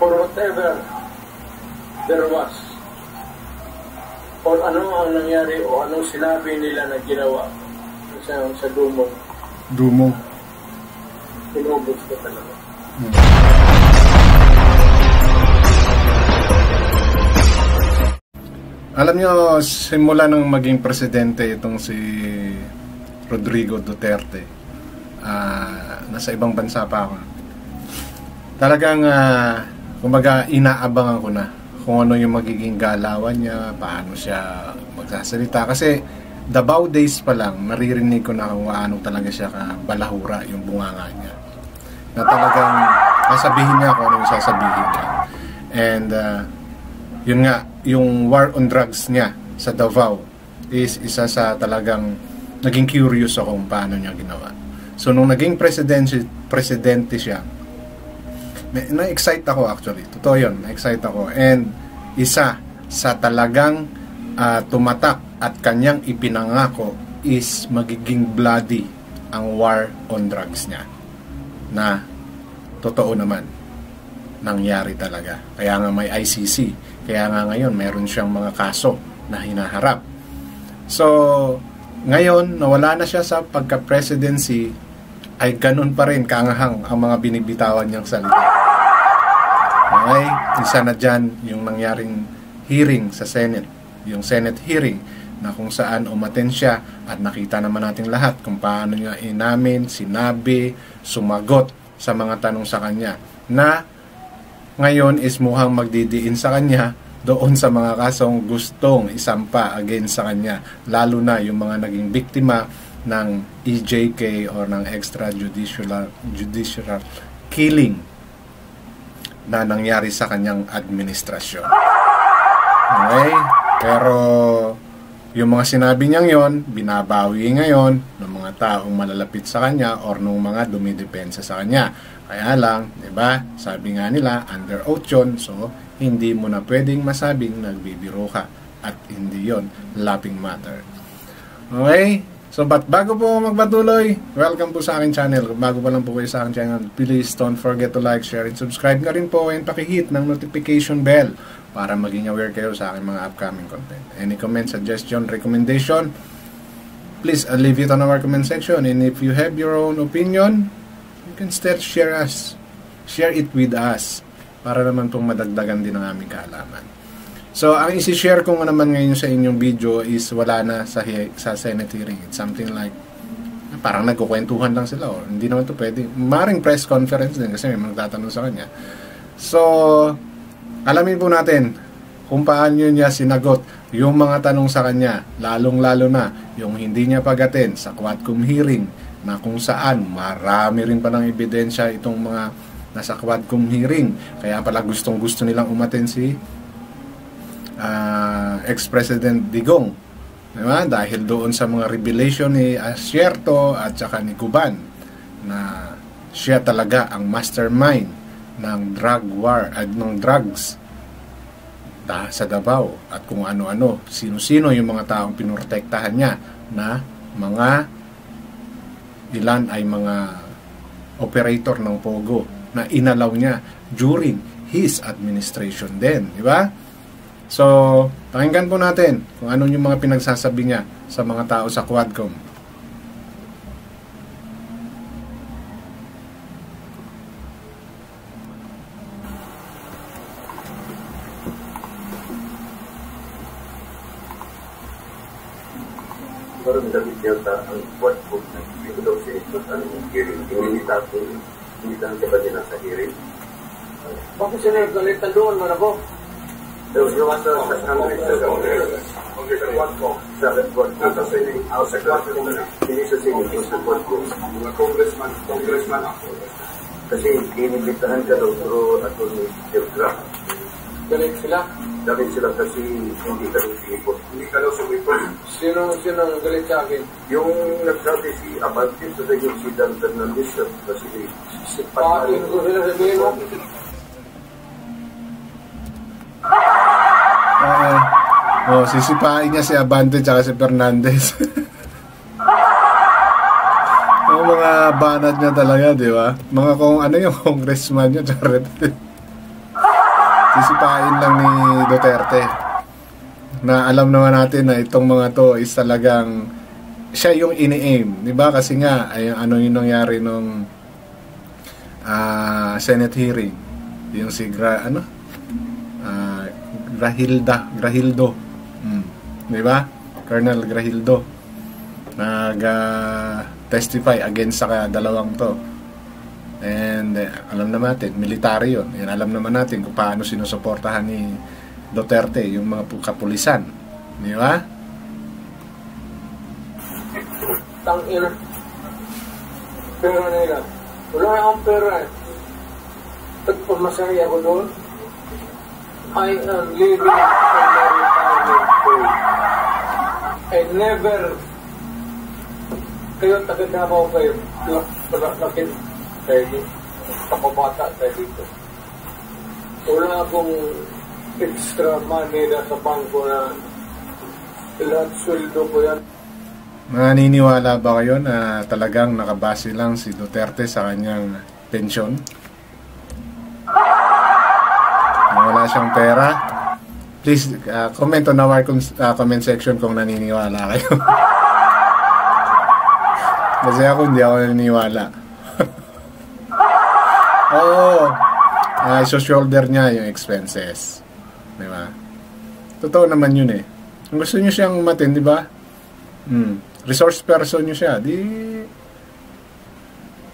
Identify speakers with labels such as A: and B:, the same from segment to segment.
A: for whatever there was, or ano ang nangyari o anong sinabi nila na ginawa sa Dumong.
B: Dumong.
A: Inubos ko talaga.
B: Alam nyo, simula nang maging presidente itong si Rodrigo Duterte, nasa ibang bansa pa ako. Talagang, kumbaga, inaabangan ko na kung ano yung magiging galawan niya, paano siya magsasalita. Kasi, Davao days pa lang, naririnig ko na kung ano talaga siya kabalahura yung bunganga niya. Na talagang, sasabihin niya kung ano yung sasabihin niya. And, yun nga, yung war on drugs niya sa Davao is isa sa talagang naging curious ako kung paano niya ginawa. So, nung naging presidente siya, na-excite ako actually. Totoo yun, na-excite ako. And isa sa talagang tumatak at kanyang ipinangako is magiging bloody ang war on drugs niya. Na totoo naman, nangyari talaga. Kaya nga may ICC. Kaya nga ngayon, mayroon siyang mga kaso na hinaharap. So, ngayon, nawala na siya sa pagka-presidency, ay ganun pa rin kaangahang ang mga binibitawan niyang salita. Okay? Isa na dyan yung nangyaring hearing sa Senate. Yung Senate hearing na kung saan umaten siya at nakita naman natin lahat kung paano niya inamin, sinabi, sumagot sa mga tanong sa kanya na ngayon is mukhang magdidiin sa kanya doon sa mga kasong gustong isampa against sa kanya, lalo na yung mga naging biktima ng EJK or ng extrajudicial killing na nangyari sa kanyang administrasyon. Okay? Pero yung mga sinabi niyang yon, binabawi ngayon ng mga taong malalapit sa kanya or ng mga dumidepensa sa kanya. Kaya lang, 'di ba? Sabi nga nila, under oath yun, so hindi mo na pwedeng masabing nagbibiro ka at hindi yon laughing matter. Okay? So, bago po magpatuloy, welcome po sa akin channel. Kung bago pa lang po kayo sa akin channel, please don't forget to like, share, and subscribe na rin po and pakihit ng notification bell para maging aware kayo sa aking mga upcoming content. Any comment, suggestion, recommendation, please leave it on our comment section. And if you have your own opinion, you can still share it with us para naman pong madagdagan din ang aming kaalaman. So, ang isi-share ko nga naman ngayon sa inyong video is wala na sa Senate hearing. It's something like, parang nagkukwentuhan lang sila. Or, hindi naman ito pwede. Maring press conference din kasi may magtatanong sa kanya. So, alamin po natin kung paano niya sinagot yung mga tanong sa kanya. Lalong-lalo na yung hindi niya pagatin sa Quadcom hearing na kung saan marami rin pa ng ebidensya itong mga nasa Quadcom hearing. Kaya pala gustong-gusto nilang umaten si ex-President Digong, diba? Dahil doon sa mga revelation ni Asierto at saka ni Cuban na siya talaga ang mastermind ng drug war at ng drugs sa Davao at kung ano-ano, sino-sino yung mga taong pinrotektahan niya na mga ilan ay mga operator ng Pogo na inalaw niya during his administration din, di ba? So, pakinggan po natin kung ano yung mga pinagsasabi niya sa mga tao sa Quadcom.
C: Pero nilabit yata ang Quadcom na hindi daw siya ito sa hearing. Hindi lang siya ba din sa hearing?
A: Bakit sila galitan doon, Marabo?
C: There was a Congress Quadcom. Sa Quadcom, hindi sa singing sa Quadcom. Mga congressman ako. Kasi inibitahan ka daw pero ako ni Delgra.
A: Galit sila?
C: Galit sila kasi hindi ka daw sumipot. Hindi ka daw sumipot.
A: Sino ang galit sa akin?
C: Yung nagsabi si Abante sa yung si Dan Fernandez kasi si
A: Pakin ko sila sabihin mo?
B: Sisipain niya si Abante tsaka si Fernandez. Ang mga banat niya talaga, di ba? Mga kung ano yung congressman niya, charet. Sisipain lang ni Duterte. Na alam naman natin na itong mga to is talagang siya yung ini-aim, di ba? Kasi nga ay ano yung nangyari nung Senate hearing, yung si Grahildo, di ba? Colonel Grahildo nag-testify against sa dalawang to. And alam naman natin, military yun. And alam naman natin kung paano sinusuportahan ni Duterte yung mga kapulisan, di ba?
A: Tangina. Pera nila. Wala na akong pera eh. Pagpamasaya ko doon, I am living in a retirement pay. I never, kayo taga-Davao kayo, lakin kayo dito, takabata kayo dito. Wala akong extra money na sa bangko na lahat sweldo ko yan.
B: Naniniwala ba kayo na talagang nakabase lang si Duterte sa kanyang pensyon? Wala siyang pera? Please comment on our comment section kung naniniwala kayo. Kasi ako hindi ako naniniwala. Oo. So-shoulder niya yung expenses. Diba? Totoo naman yun eh. Kung gusto niyo siyang umatin, di ba? Resource person nyo siya, di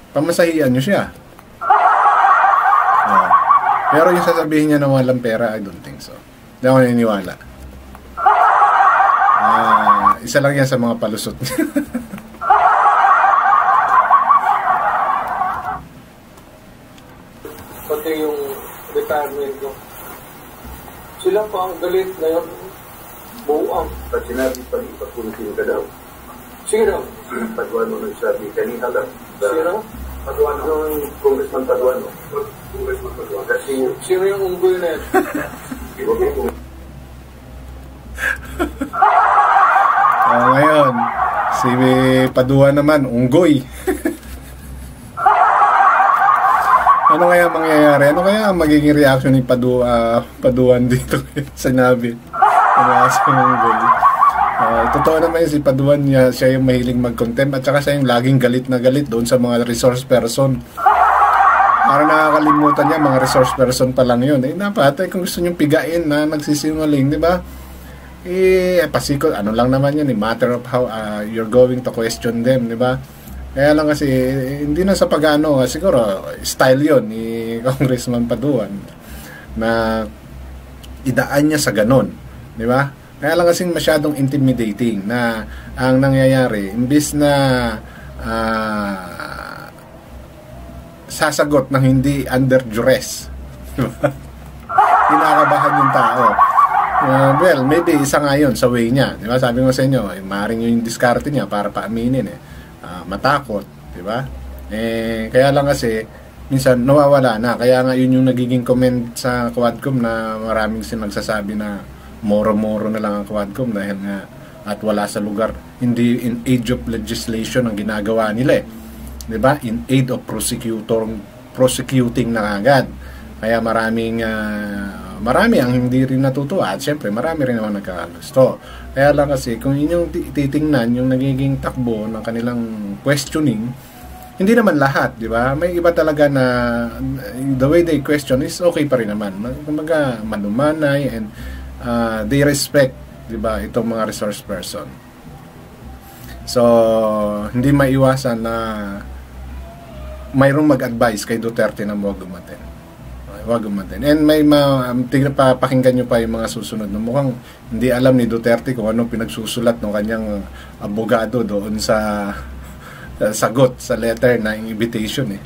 B: pamasahian nyo siya. Pero yung sasabihin niya na walang pera, I don't think so. Hindi ako naniniwala. Isa lang yan sa mga palusot niya.
A: Pati yung retirement ko. Sila pa ang galit na yun. Buang.
C: Pag sinabi pa rin, pagkulitin ka daw.
A: Sino?
C: Paduano nagsabi kanina lang.
A: Sino?
C: Paduano ng Congressman Paduano. Congressman Paduano. Kasi
A: sino yung unggoy na yan?
B: Ngayon, si Padua naman, unggoy. Ano kaya mangyayari? Ano kaya ang magiging reaction ni Paduan dito? Sinabi. Ano sa unggoy? Totoo naman si Paduan niya, siya yung mahiling mag-contempt at saka siya yung laging galit na galit doon sa mga resource person. Para nakakalimutan niya, mga resource person pa lang yun. Dapat, kung gusto niyong pigain na nagsisinungaling, di ba? Pasikot, ano lang naman yun, matter of how you're going to question them, di ba? Kaya lang kasi, hindi na sa pag-ano, siguro, style yun ni Congressman Paduan na idaan niya sa ganon, di ba? Kaya lang kasing masyadong intimidating na ang nangyayari, imbis na sasagot ng hindi under duress. Kinakabahan yung tao. Well, maybe isa nga yun sa way niya. Diba? Sabi ko sa inyo, maaaring yung diskarte niya para paaminin. Matakot. Diba? Kaya lang kasi, minsan nawawala na. Kaya nga yun yung nagiging comment sa Quadcom na maraming sinagsasabi na moro-moro na lang ang Quadcom dahil nga at wala sa lugar. Hindi in age of legislation ang ginagawa nila eh. Diba? In aid of prosecuting na agad. Kaya marami ang hindi rin natutuwa at syempre marami rin naman nagkakagusto. Kaya lang kasi kung inyong titingnan yung nagiging takbo ng kanilang questioning, hindi naman lahat, di ba? May iba talaga na the way they question is okay pa rin naman. Kumbaga manumanay and they respect, di ba, itong mga resource person. So, hindi maiwasan na mayroong mag-advise kay Duterte na huwag umatin. Huwag umatin. And may papakinggan nyo pa yung mga susunod. Mukhang hindi alam ni Duterte kung anong pinagsusulat ng kanyang abogado doon sa sagot sa letter na invitation eh.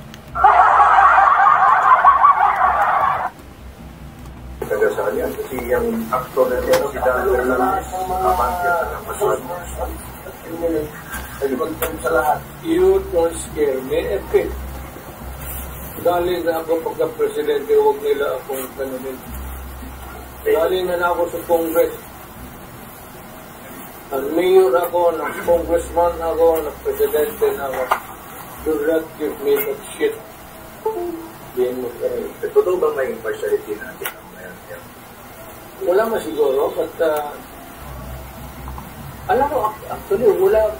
C: Kasi yung actor na siya, si Dan Fernandez,
A: sa lahat. You don't scare me. Galing na ako pagka-presidente, huwag nila akong kanunin. Galing na ako sa Congress. Nag-mayor ako, nag-congressman ako, nag-presidente na ako. Do not give me that shit.
C: Totoo ba may impartiality natin?
A: Wala mo siguro, but alam mo, actually, wala,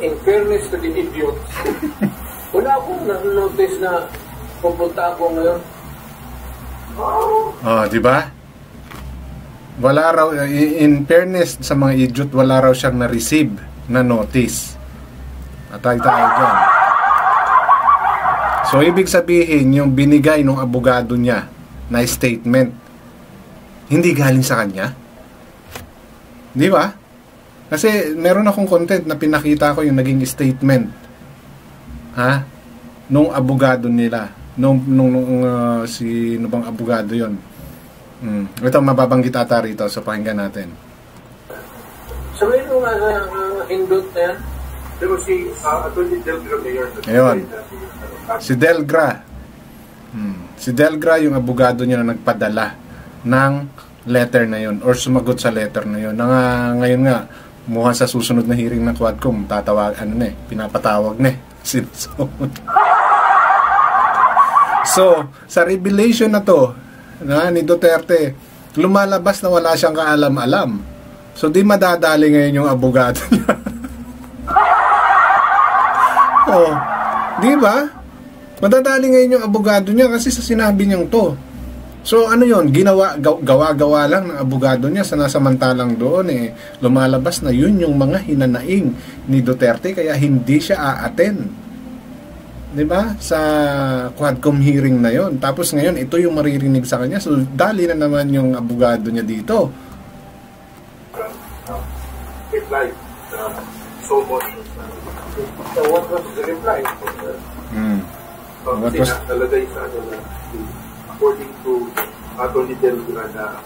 A: in fairness to the idiots, wala akong notice na pupunta ako ngayon.
B: Oh, di ba? Wala raw, in fairness sa mga idiot, wala raw siyang na-receive na notice. Atay tayo dyan. So, ibig sabihin, yung binigay ng abogado niya na statement, hindi galing sa kanya. Di ba? Kasi meron akong content na pinakita ko yung naging statement. Ha? Nung abogado nila. Sino bang abogado yon? Ito, mababanggit ata rito. So, pakinggan natin.
A: Sabihin mo nga sa hindot na yan.
C: Pero si Atty. Delgra Mayor.
B: Ayun. Si Delgra. Si Delgra yung abogado niya na nagpadala ng letter na yun or sumagot sa letter na yun. Ngayon nga, mukhang sa susunod na hearing ng Quadcom, pinapatawag na So, sa revelation na to ni Duterte, lumalabas na wala siyang kaalam-alam. So, di madadali ngayon yung abogado niya. Oh, di ba? Madadali ngayon yung abogado niya kasi sa sinabi niyang to. So ano yon, gawa-gawa lang ng abogado niya sa nasamantalang doon lumalabas na yun yung mga hinanaing ni Duterte kaya hindi siya a-attend. 'Di ba? Sa Quadcom hearing na yon. Tapos ngayon ito yung maririnig sa kanya. So dali na naman yung abogado niya dito.
C: Reply. So much.
A: So what was the reply?
B: What was
C: nalagay sa according to Atty. Delgra na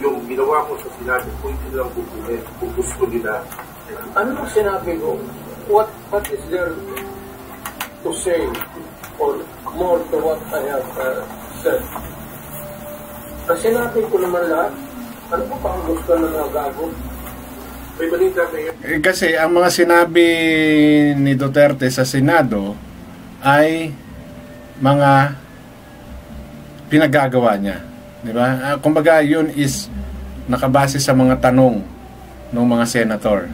C: yung ginawa ko sa Senado, pwede nilang kukunin kung gusto nila.
A: Ano ang sinabi ko? What is there to say or more to what I have said? Ang sinabi ko naman lahat, ano pa ang gusto ng mga gago?
C: May balita kayo.
B: Kasi ang mga sinabi ni Duterte sa Senado ay mga pinagagawa niya, di ba? Kumbaga yun is nakabase sa mga tanong ng mga senator,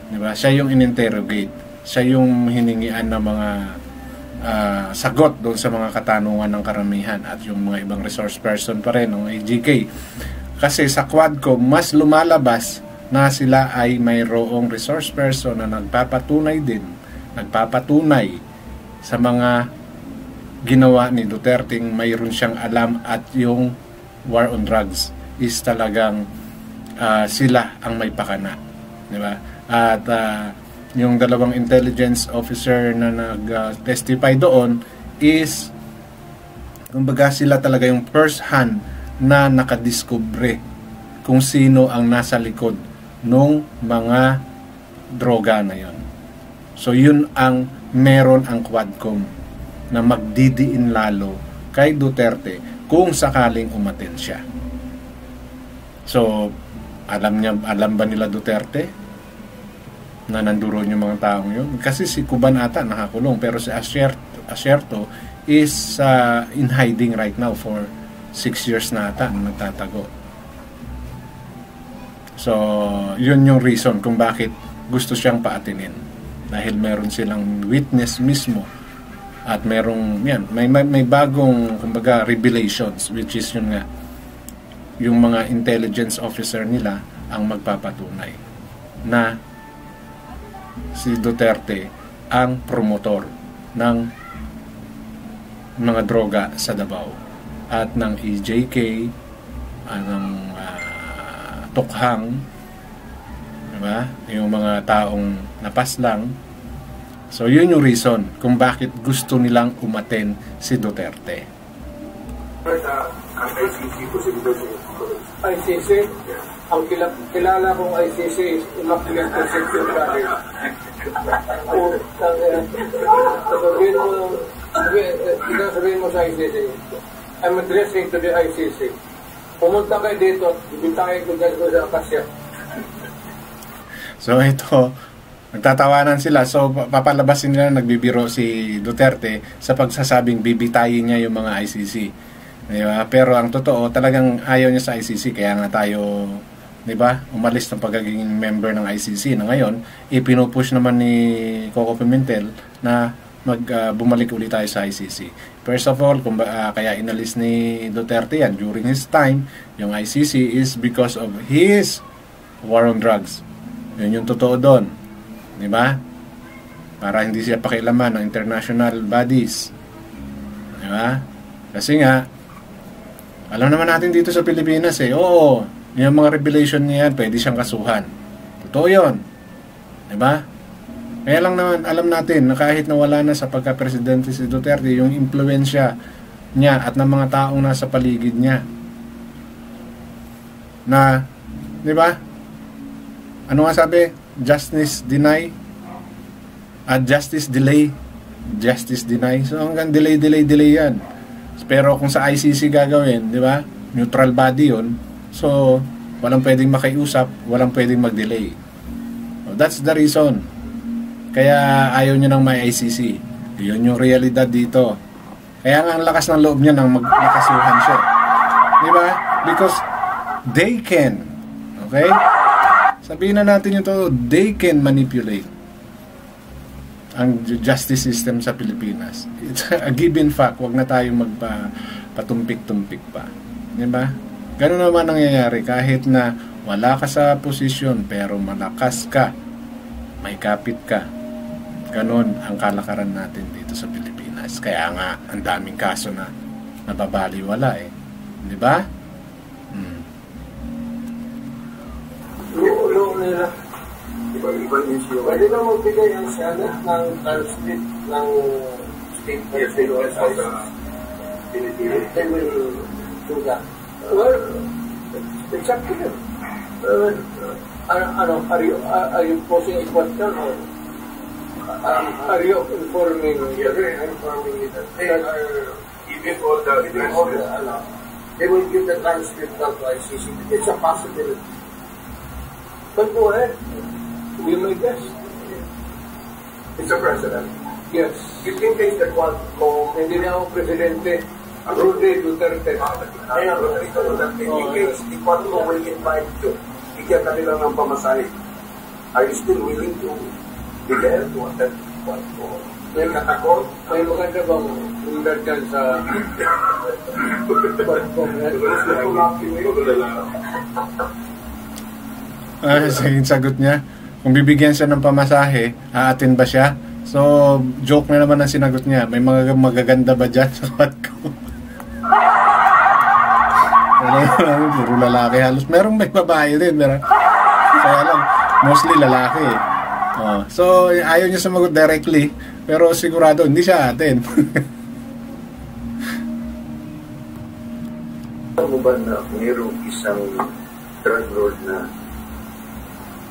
B: di ba? Siya yung in-interrogate, siya yung hiningian ng mga sagot doon sa mga katanungan ng karamihan at yung mga ibang resource person pa rin ng AGK. Kasi sa Quadcom mas lumalabas na sila ay mayroong resource person na nagpapatunay sa mga ginawa ni Duterte, mayroon siyang alam at yung war on drugs is talagang sila ang may pakana, di ba? At yung dalawang intelligence officer na nag-testify doon is kumbaga sila talaga yung first hand na nakadiskubre kung sino ang nasa likod nung mga droga na yon. So yun ang meron ang Quadcom na magdidiin lalo kay Duterte kung sakaling umaten siya. So, alam ba nila Duterte na nanduron yung mga taong yun? Kasi si Cuban ata nakakulong, pero si Asierto is in hiding right now for 6 years na ata na nagtatago. So, yun yung reason kung bakit gusto siyang paatinin. Dahil meron silang witness mismo at merong may bagong kumbaga revelations, which is yun nga yung mga intelligence officer nila ang magpapatunay na si Duterte ang promotor ng mga droga sa Davao at ng EJK ng Tukhang, diba? Yung mga taong napaslang. So, yun yung reason kung bakit gusto nilang umaten si Duterte.
C: Ang ICC po si Duterte.
A: ICC? Ang kilala kong ICC is Immaculate Conception College. Sabihin mo sa ICC, I'm addressing to the ICC. Pumunta kayo dito, bibitahin ko dyan ko sa Akasya.
B: So, ito, nagtatawanan sila. So, papalabasin nila nagbibiro si Duterte sa pagsasabing bibitayin niya yung mga ICC. Diba? Pero ang totoo, talagang ayaw niya sa ICC. Kaya nga tayo, diba, umalis ng pagiging member ng ICC na ngayon, ipinupush naman ni Coco Pimentel na bumalik ulit tayo sa ICC. First of all, kaya inalis ni Duterte yan during his time, yung ICC is because of his war on drugs. Yun yung totoo doon. Diba? Para hindi siya pakialaman ng international bodies. Diba? Kasi nga, alam naman natin dito sa Pilipinas oo, yung mga revelation niya yan, pwede siyang kasuhan. Totoo yun. Diba? Kaya lang naman, alam natin na kahit nawala na sa pagka-presidente si Duterte, yung impluensya niya at ng mga taong nasa paligid niya. Na, diba? Ano nga sabi? Justice deny at justice delay. Justice deny. So hanggang delay yan. Pero kung sa ICC gagawin, di ba? Neutral body yun. So, walang pwedeng makiusap, walang pwedeng mag-delay. So, that's the reason. Kaya ayaw nyo ng may ICC. Yun yung realidad dito. Kaya nga ang lakas ng loob niya nang magkasuhan siya. Di ba? Because they can. Okay? Sabihin na natin yung to, they can manipulate ang justice system sa Pilipinas. It's a given fact. Huwag na tayong magpatumpik-tumpik pa. Diba? Ganun naman nangyayari. Kahit na wala ka sa posisyon pero malakas ka, may kapit ka. Ganun ang kalakaran natin dito sa Pilipinas. Kaya nga, ang daming kaso na nababaliwala Diba?
A: Yung nila,
C: Ibang issue.
A: pwede na magbigay ng transcript ng statement
C: Yes,
A: they will do that. Well, it's up to them. Are you posing a question or are you informing?
C: Yeah, they're informing me that they are giving all the
A: they will give the transcript of ICC. It's a possibility. But go ahead. Be my guest.
C: It's a precedent.
A: Yes.
C: In case that one
A: Hindi na ako presidente. Rudy Duterte.
C: in case the Quadco will invite you, bigyan ka nila ng pamasahe. Are you still willing to be there to attend Quadco? May katakot?
A: May maganda bang undad dyan sa
B: Sagot niya, kung bibigyan siya ng pamasahe, aatin ba siya? So, joke na naman ang sinagot niya. May mga magaganda ba dyan sa Quadco? Puro lalaki halos. Merong may babae din. Kaya lang, mostly lalaki. So, ayaw niya sumagot directly. Pero sigurado, hindi siya atin.
D: Alam mo ba na mayroong isang drug lord na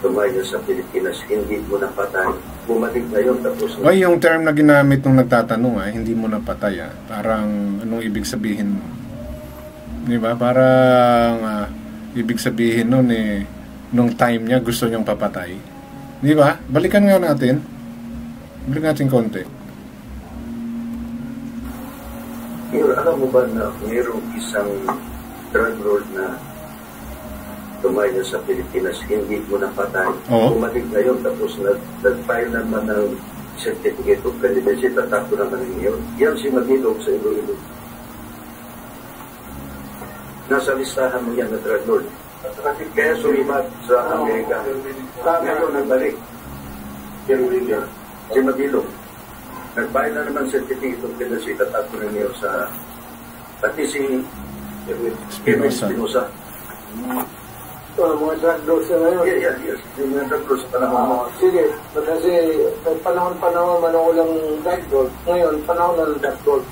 D: tumayo sa Pilipinas, hindi mo napatay? Bumalik na yun, tapos
B: O yung term na ginamit nung nagtatanong, hindi mo napatay. Parang, anong ibig sabihin? Di ba? Parang, ibig sabihin nun nung time niya, gusto niyang papatay. Di ba? Balikan nga natin. Balikan natin konti.
D: Alam mo ba na mayroong isang drug lord na tumayo sa Pilipinas, hindi mo napatay?
B: Oo.
D: Bumalik na yun, tapos nag-file naman ng certificate of candidacy, tatakbo naman yun. Yan si Magilog sa Iloilo. Nasa listahan mo yan na drug lord. Kaya sumibat sa Amerika. Ngayon nagbalik. Si Magilog. Nag-file na naman certificate of candidacy, tatakbo na niyo sa pati si Espinosa.
A: mga drug lords na ngayon.
D: Yes. Yung mga drug lords sa panahon mo.
A: Sige, kasi panahon walang drug lords. Ngayon, panahon ng drug lords.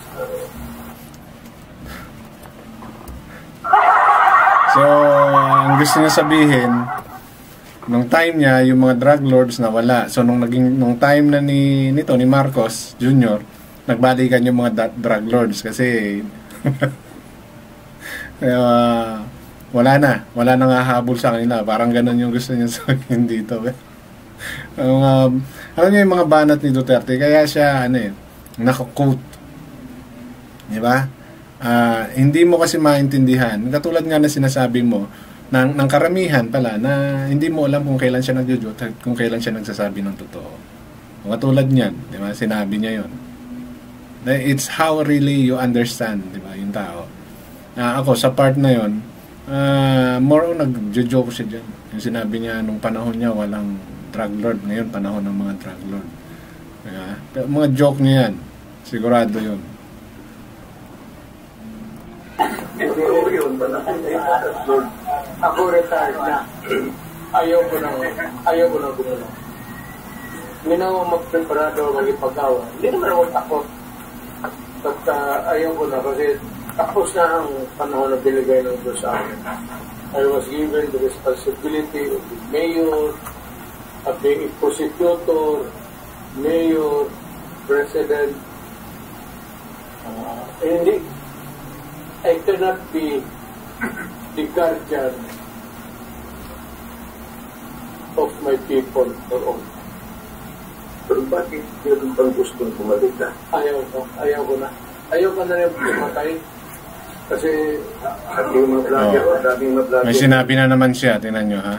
B: So, ang gusto niya sabihin, nung time niya, yung mga drug lords na wala. So, nung time na ni Marcos Jr., nagbalikan yung mga drug lords kasi wala nang hahabol sa kanila. Parang ganun yung gusto niya sabihin dito. Alam niyo yung mga banat ni Duterte, kaya siya nako-quote. Di ba? Hindi mo kasi maintindihan. Katulad nga na sinasabi mo, ng karamihan pala, na hindi mo alam kung kailan siya nagjo-joke at kung kailan siya nagsasabi ng totoo. Katulad niyan, di ba? Sinabi niya yon. It's how really you understand, di ba, yung tao. Ako, sa part na yon, more on nagjo-joke siya dyan. Yung sinabi niya, nung panahon niya, walang drug lord. Ngayon, panahon ng mga drug lord. Diba? Pero mga joke niya yan. Sigurado yun.
A: Ako retired na. Ayaw ko na gumulong. Hindi na ako magpreparado magipagawa. Hindi naman ako takot. At ayaw ko na kasi tapos na ang panahon na binigay ng Diyos sa akin. I was given the responsibility of the mayor, of being a prosecutor, mayor, president. Hindi, I cannot be the guardian of my people for all.
D: Pero bakit yun pang gustong bumalik ka?
A: Ayaw ko na. Ayaw ko na rin pumatay. Kasi
D: Yung mga vlogger, daming mga vlogger.
B: May sinabi na naman siya. Tingnan nyo, ha?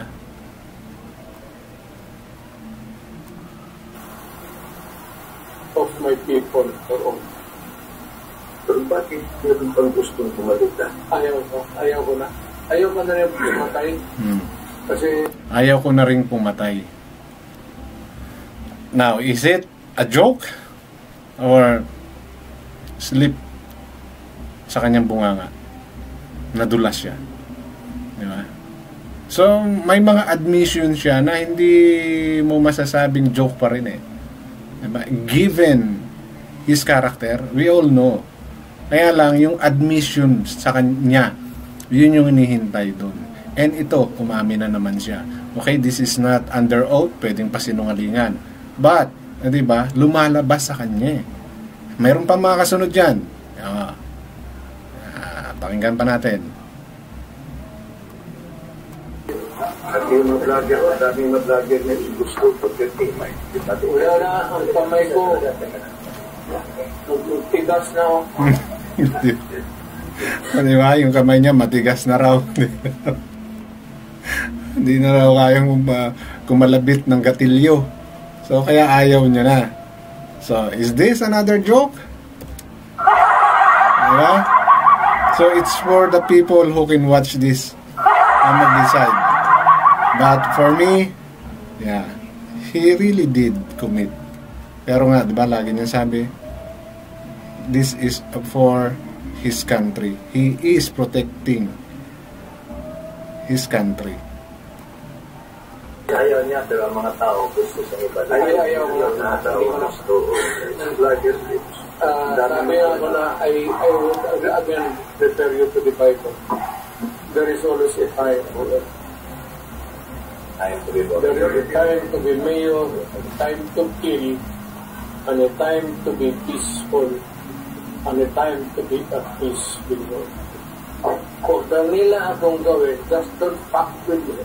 A: of my people for all.
D: Pero bakit yun pang gustong bumalik ka?
A: Ayaw ko na. Ayaw ko na rin pumatay. Kasi
B: Ayaw ko na rin pumatay. Now, is it a joke? Or slip sa kanyang bunganga? Nadulas siya. Di ba? So, may mga admission siya na hindi mo masasabing joke pa rin eh. Diba? Given his character, we all know. Kaya lang, yung admission sa kanya, yun yung hinihintay doon. And ito, umamin na naman siya. Okay, this is not under oath, pwedeng pasinungalingan. But, diba, lumalabas sa kanya eh. Mayroon pa mga kasunod dyan. Pakinggan pa natin.
D: At yung mga vlogger, daming mga vlogger na gusto pagkatimay.
A: wala na ang kamay ko. Tigas na ako.
B: Di ba? Yung kamay niya matigas na raw. Hindi na raw kayang kumalabit ng gatilyo. So, kaya ayaw niya na. So, is this another joke? Diba? So, it's for the people who can watch this and mag-decide. But for me, yeah, he really did commit. Pero nga, diba, lagi niya sabi, this is for his country. He is protecting his country.
D: Ayaw niya, pero ang mga tao gusto sa iba.
A: Ayaw ko na.
D: Mga tao gusto. Vlogger lips.
A: Sabi ako na, I would again refer you to the Bible. There is always a time for it. There is a time to be mayor, a time to kill, and a time to be peaceful, and a time to be at peace with God. Kung nila akong gawin, just don't fuck with me.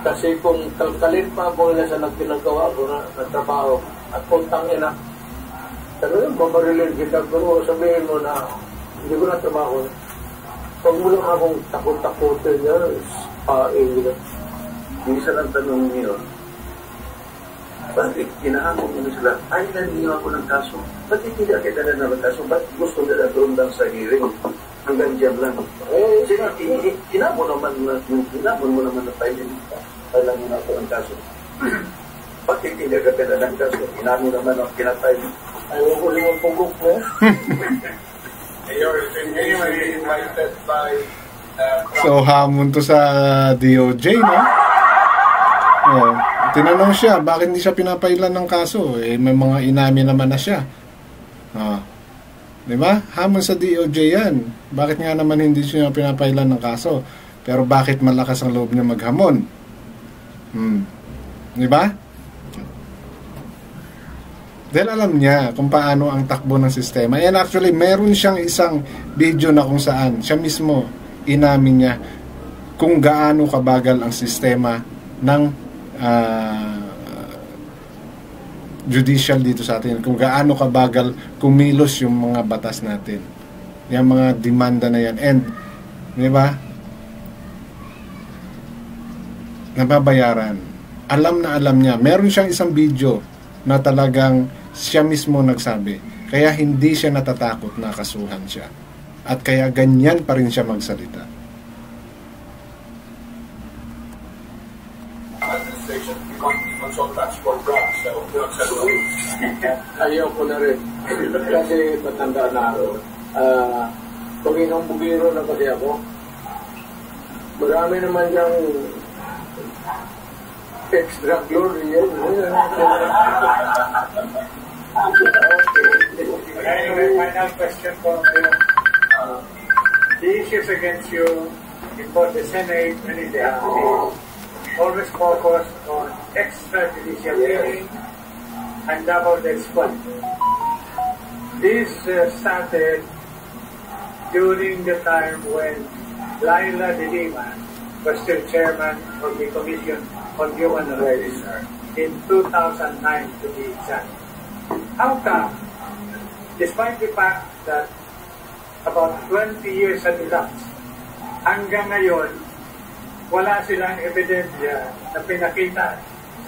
A: Kasi kung kalkalin pa ako nila sa nagpinagawa ko na trabaho, at puntang ina, talagang babarilin kita, pero sabihin mo na hindi ko na trabaho. Huwag mo lang akong takot-takotin niya, hindi na.
D: Minsan ang tanong niyo, bakit kinahamon mo sila? Ay, nandiyo ako ng kaso. Bakit hindi kita na ng kaso? Bakit gusto nila doon lang sa hearing? Hanggang dyan lang. Kinamon mo naman na tayo lang mo na ako ng kaso. Bakit hindi ka na ng kaso? Kinamon naman ang kinatay.
A: Ayaw ko rin ang pugok mo.
C: You're invited by
B: So, hamon to sa DOJ, no? Oh, tinanong siya, bakit hindi siya pinapailan ng kaso? Eh, may mga inamin naman na siya. Di ba? Hamon sa DOJ yan. Bakit nga naman hindi siya pinapailan ng kaso? Pero bakit malakas ang loob niya maghamon? Di ba? Dahil alam niya kung paano ang takbo ng sistema. And actually, meron siyang isang video na kung saan siya mismo inamin niya kung gaano kabagal ang sistema ng judicial dito sa atin, kung gaano kabagal kumilos yung mga batas natin. yung mga demanda na yan. And, di ba, nababayaran. Alam na alam niya. Meron siyang isang video na talagang siya mismo nagsabi. Kaya hindi siya natatakot na kasuhan siya. At kaya ganyan pa rin siya magsalita.
C: Administration consultants for drugs sa
A: Ayaw ko na rin. Kasi matanda na ako. Panginoong bugiro na kasi ako. Marami naman yung extra glory yan.
E: Anyway, final question for you. The issues against you in both the Senate and in the House always focus on extrajudicial killing and double death squad. This started during the time when Laila de Lima was still chairman of the Commission on Human Rights in 2009 to be exact. How come, despite the fact that about 20 years had elapsed, hanggang ngayon, wala silang ebidensya na pinakita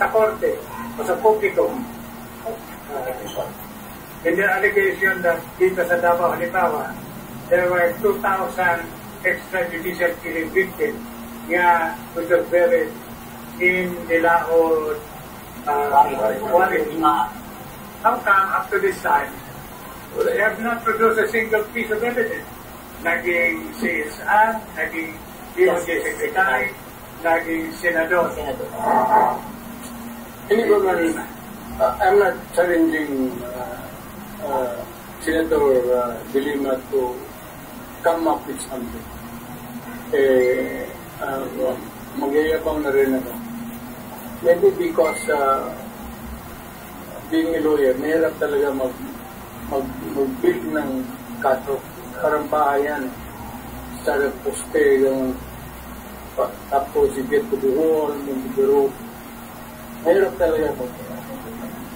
E: sa korte o sa publiko in their allegation that dito sa Davao, halimbawa, there were 2,000 extrajudicial killing victims nga which were buried in Dilaod quarry. How come up to this time they have not produced a single piece of evidence? Naging CSR, naging DOJ Secretary, naging Senador.
A: Hindi ko man, I'm not challenging Senator De Lima to come up with something. Magyayabang na rin ako. Maybe because being a lawyer, mahirap talaga mag-build ng kaso. Parang bahayan. Start of poste, yung tapos you get to the wall, yung biro. Mahirap talaga po.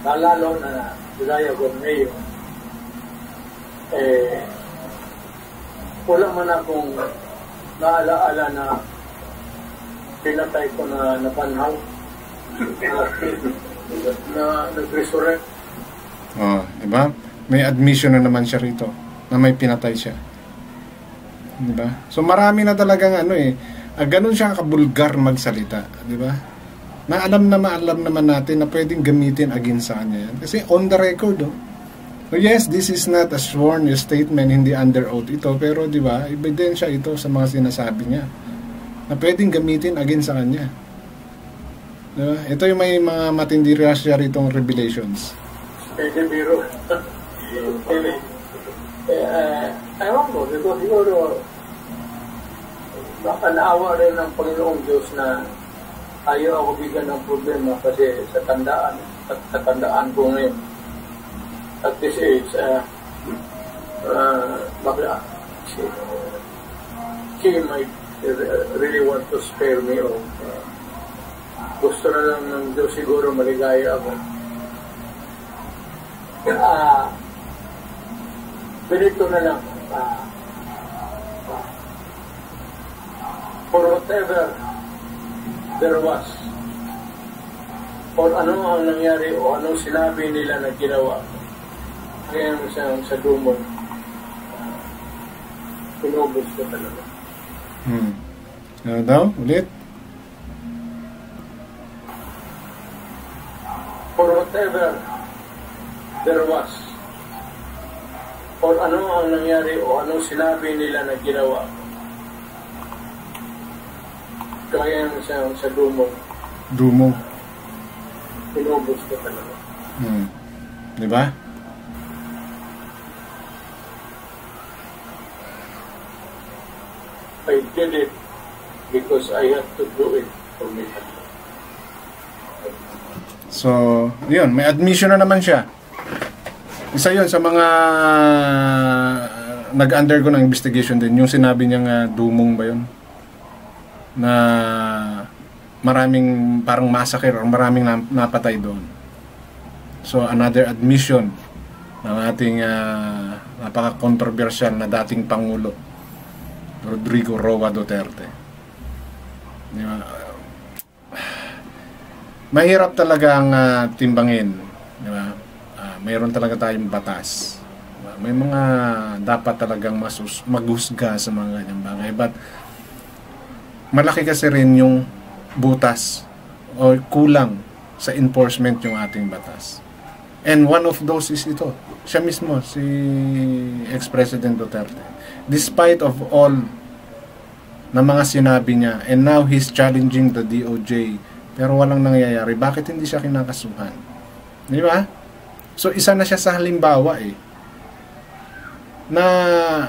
A: Lalo na Vilaya Gorneo. Wala man akong naalaala na pinatay ko na napanhaw na nag-resurrect.
B: Oh, diba? May admission na naman siya rito na may pinatay siya. Diba? So marami na talagang ganun siya kabulgar magsalita, diba? Na alam naman natin na pwedeng gamitin against sa kanya yan. Kasi on the record, So yes, this is not a sworn statement, hindi under oath ito, pero di ba, ebidensya ito sa mga sinasabi niya na pwedeng gamitin against sa kanya. Diba? Ito yung may mga matindi siya ritong revelations.
A: Pwede biro. Ewan ko, siguro baka naawa rin ng Panginoong Diyos na ayaw ako bigyan ng problema kasi sa tandaan ko ngayon. At this age, baka she might really want to spare me o gusto na lang ng Diyos siguro maligaya ako. Ganito na lang, for whatever there was, or ano ang nangyari o anong sinabi nila na ginawa, kaya sa dumon, pinubos ko talaga.
B: Ano daw? Ulit?
A: For whatever there was, or ano ang nangyari o anong sinabi nila na ginawa, kaya sa dumon, pinubos ko talaga.
B: Diba?
A: I did it because I had to do it for me.
B: So, yun, may admission na naman siya. Isa yun sa mga nag-undergo ng investigation din. Yung sinabi niyang dumong ba yun? Na maraming parang massacre or maraming napatay doon. So, another admission ng ating napaka-controversial na dating Pangulo, Rodrigo Roa Duterte. Di ba? Mahirap talagang timbangin. Di ba? Mayroon talaga tayong batas. Diba? May mga dapat talagang maghusga sa mga ganyang bagay. But malaki kasi rin yung butas o kulang sa enforcement yung ating batas. And one of those is ito. Siya mismo, si ex-President Duterte. Despite of all na mga sinabi niya, and now he's challenging the DOJ, pero walang nangyayari. Bakit hindi siya kinakasuhan? Di ba? So, isa na siya sa halimbawa na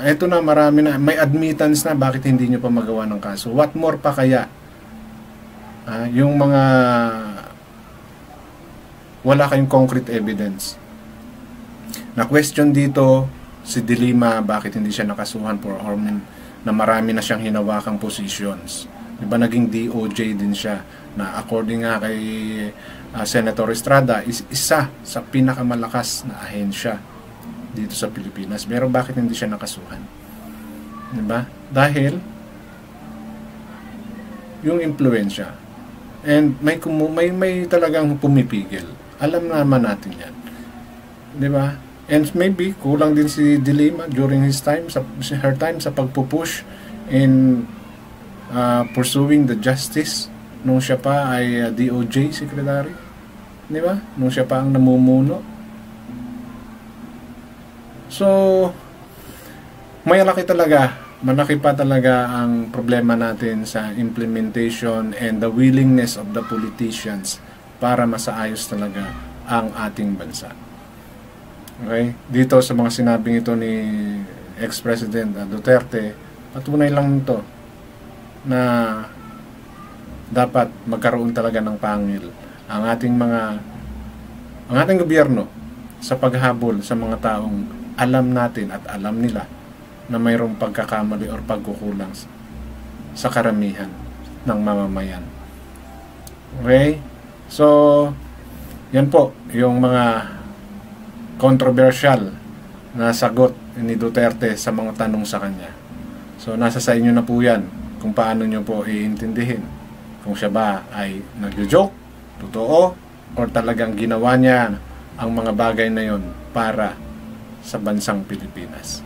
B: eto na, marami na, may admittance na, bakit hindi nyo pa magawa ng kaso? What more pa kaya? Yung mga wala kayong concrete evidence. Na question dito, si De Lima, bakit hindi siya nakasuhan for harm na marami na siyang hinawakang positions. Diba naging DOJ din siya, na according nga kay Senator Estrada, is isa sa pinakamalakas na ahensya dito sa Pilipinas. Pero bakit hindi siya nakasuhan? Diba? Dahil yung impluensya. And may talagang pumipigil. Alam naman natin yan. Diba? And maybe kulang din si De Lima during her time sa pagpupush in pursuing the justice nung siya pa ay DOJ secretary. Di ba? Nung siya pa ang namumuno. So, malaki pa talaga ang problema natin sa implementation and the willingness of the politicians para masaayos talaga ang ating bansa. Okay? Dito sa mga sinabing ito ni ex-President Duterte, patunay lang nito na dapat magkaroon talaga ng pangil ang ating gobyerno sa paghabol sa mga taong alam natin at alam nila na mayroong pagkakamali or pagkukulang sa karamihan ng mamamayan. Okay? So, yan po yung mga controversial na sagot ni Duterte sa mga tanong sa kanya. So, nasa sa inyo na po yan kung paano nyo po iintindihin. Kung siya ba ay nagjo-joke, totoo, or talagang ginawa niya ang mga bagay na yon para sa bansang Pilipinas.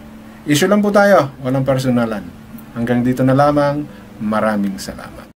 B: Issue lang po tayo, walang personalan. Hanggang dito na lamang, maraming salamat.